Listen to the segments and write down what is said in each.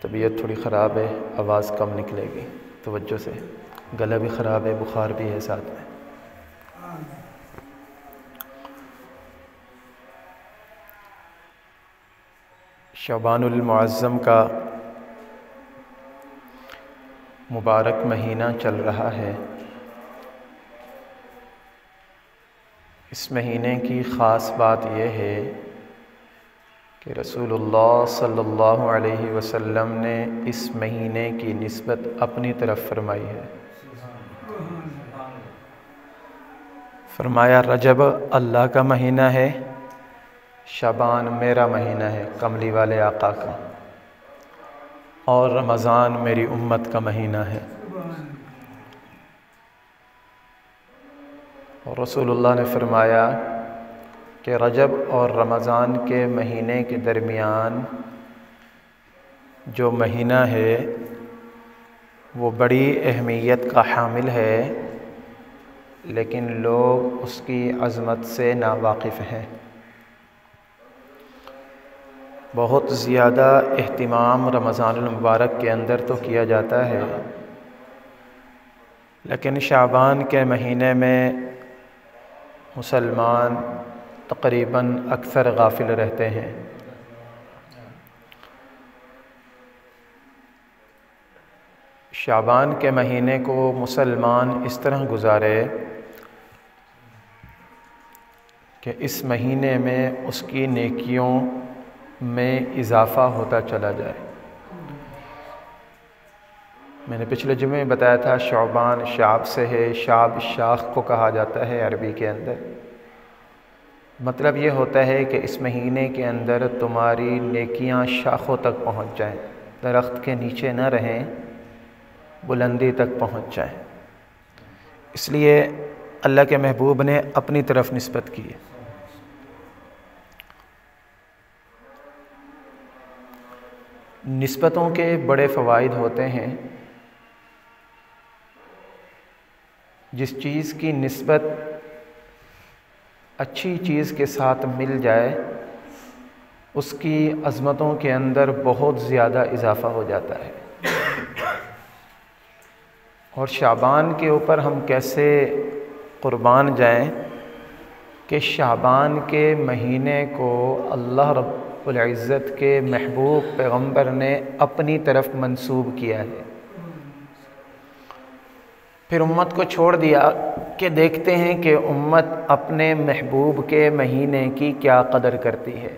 طبیعت تھوڑی خراب ہے، آواز کم نکلے گی، توجہ سے۔ گلا بھی خراب ہے، بخار بھی ہے ساتھ میں۔ شعبان المعظم کا مبارک مہینہ چل رہا ہے۔ اس مہینے کی خاص بات یہ ہے کہ رسول اللہ صلی اللہ علیہ وسلم نے اس مہینے کی نسبت اپنی طرف فرمائی ہے۔ فرمایا رجب اللہ کا مہینہ ہے، شعبان میرا مہینہ ہے، کملی والے آقا کا، اور رمضان میری امت کا مہینہ ہے۔ اور رسول اللہ نے فرمایا کہ رجب اور رمضان کے مہینے کے درمیان جو مہینہ ہے وہ بڑی اہمیت کا حامل ہے، لیکن لوگ اس کی عظمت سے ناواقف ہیں۔ بہت زیادہ اہتمام رمضان المبارک کے اندر تو کیا جاتا ہے، لیکن شعبان کے مہینے میں مسلمان تقریباً اکثر غافل رہتے ہیں۔ شعبان کے مہینے کو مسلمان اس طرح گزارے کہ اس مہینے میں اس کی نیکیوں میں اضافہ ہوتا چلا جائے۔ میں نے پچھلے جمعے میں بتایا تھا شعبان شعب سے ہے، شعب شاخ کو کہا جاتا ہے عربی کے اندر۔ مطلب یہ ہوتا ہے کہ اس مہینے کے اندر تمہاری نیکیاں شاخوں تک پہنچ جائیں، درخت کے نیچے نہ رہیں، بلندی تک پہنچ جائیں۔ اس لیے اللہ کے محبوب نے اپنی طرف نسبت کی ہے۔ نسبتوں کے بڑے فوائد ہوتے ہیں۔ جس چیز کی نسبت اچھی چیز کے ساتھ مل جائے اس کی عظمتوں کے اندر بہت زیادہ اضافہ ہو جاتا ہے۔ اور شعبان کے اوپر ہم کیسے قربان جائیں کہ شعبان کے مہینے کو اللہ رب العزت کے محبوب پیغمبر نے اپنی طرف منسوب کیا ہے۔ پھر امت کو چھوڑ دیا کہ دیکھتے ہیں کہ امت اپنے محبوب کے مہینے کی کیا قدر کرتی ہے۔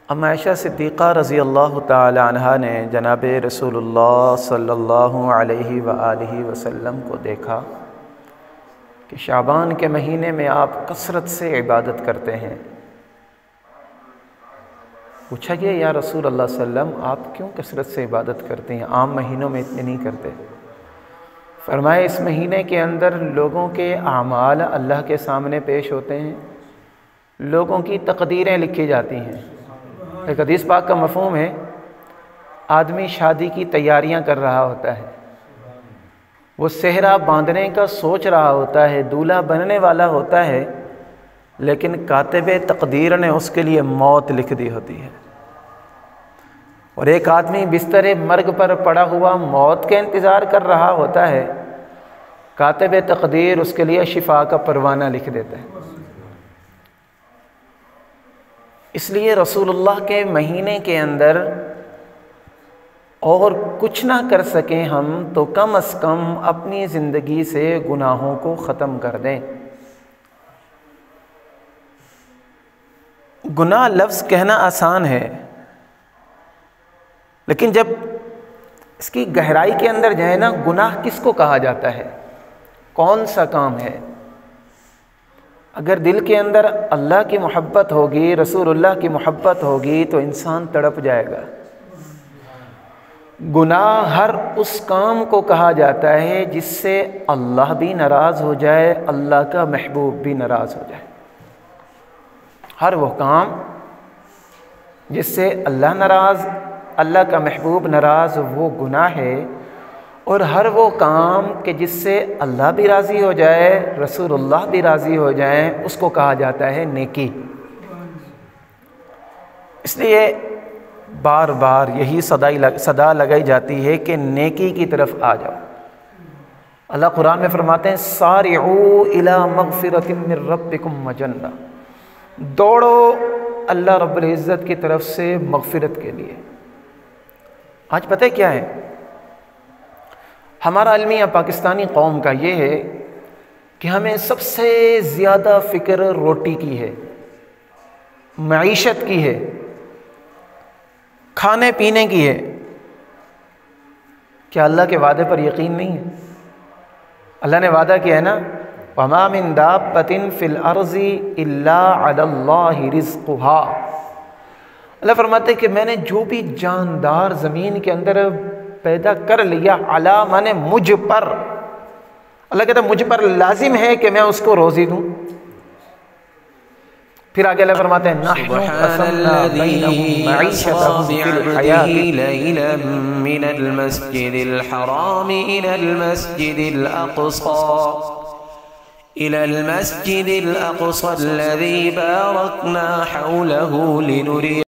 ام عائشہ صدیقہ رضی اللہ تعالی عنہا نے جناب رسول اللہ صلی اللہ علیہ وآلہ وسلم کو دیکھا کہ شعبان کے مہینے میں آپ کثرت سے عبادت کرتے ہیں۔ پوچھا کہ یا رسول اللہ صلی اللہ علیہ وسلم آپ کیوں کثرت سے عبادت کرتے ہیں، عام مہینوں میں اتنے نہیں کرتے؟ فرمایا اس مہینے کے اندر لوگوں کے اعمال اللہ کے سامنے پیش ہوتے ہیں، لوگوں کی تقدیریں لکھی جاتی ہیں۔ ایک حدیث پاک کا مفہوم ہے، آدمی شادی کی تیاریاں کر رہا ہوتا ہے، وہ صحرا باندھنے کا سوچ رہا ہوتا ہے، دولہا بننے والا ہوتا ہے، لیکن کاتب تقدیر نے اس کے لیے موت لکھ دی ہوتی ہے۔ اور ایک آدمی بستر مرگ پر پڑا ہوا موت کے انتظار کر رہا ہوتا ہے، کاتب تقدیر اس کے لیے شفا کا پروانہ لکھ دیتا ہے۔ اس لیے رسول اللہ کے مہینے کے اندر اور کچھ نہ کر سکیں ہم تو کم از کم اپنی زندگی سے گناہوں کو ختم کر دیں۔ گناہ لفظ کہنا آسان ہے، لیکن جب اس کی گہرائی کے اندر جائے نا، گناہ کس کو کہا جاتا ہے، کون سا کام ہے؟ اگر دل کے اندر اللہ کی محبت ہوگی، رسول اللہ کی محبت ہوگی تو انسان تڑپ جائے گا۔ گناہ ہر اس کام کو کہا جاتا ہے جس سے اللہ بھی ناراض ہو جائے، اللہ کا محبوب بھی ناراض ہو جائے۔ ہر وہ کام جس سے اللہ ناراض، اللہ کا محبوب ناراض، وہ گناہ ہے۔ اور ہر وہ کام کہ جس سے اللہ بھی راضی ہو جائے، رسول اللہ بھی راضی ہو جائیں، اس کو کہا جاتا ہے نیکی۔ اس لیے بار بار یہی صدا لگائی جاتی ہے کہ نیکی کی طرف آ جاؤ۔ اللہ قرآن میں فرماتے ہیں سارعوا الی مغفرۃ من ربکم وجنہ، دوڑو اللہ رب العزت کی طرف سے مغفرت کے لیے۔ آج پتہ کیا ہے ہمارا المیہ پاکستانی قوم کا یہ ہے کہ ہمیں سب سے زیادہ فکر روٹی کی ہے، معیشت کی ہے، کھانے پینے کی ہے۔ کیا اللہ کے وعدے پر یقین نہیں ہے؟ اللہ نے وعدہ کیا ہے نا وَمَا مِن دَابَّةٍ فِي الْأَرْضِ إِلَّا عَلَى اللَّهِ رِزْقُهَا۔ اللہ فرماتے کہ میں نے جو بھی جاندار زمین کے اندر پیدا کر لیا، علی مانے مجھ پر، اللہ کہتا ہے مجھ پر لازم ہے کہ میں اس کو روزی دوں۔ پھر آگے اللہ فرماتے ہیں نحن قسمنا بینہم معیشتہم فی الحیاۃ لیلا من المسجد الحرام الى المسجد الاقصى الذي باركنا حوله لنريه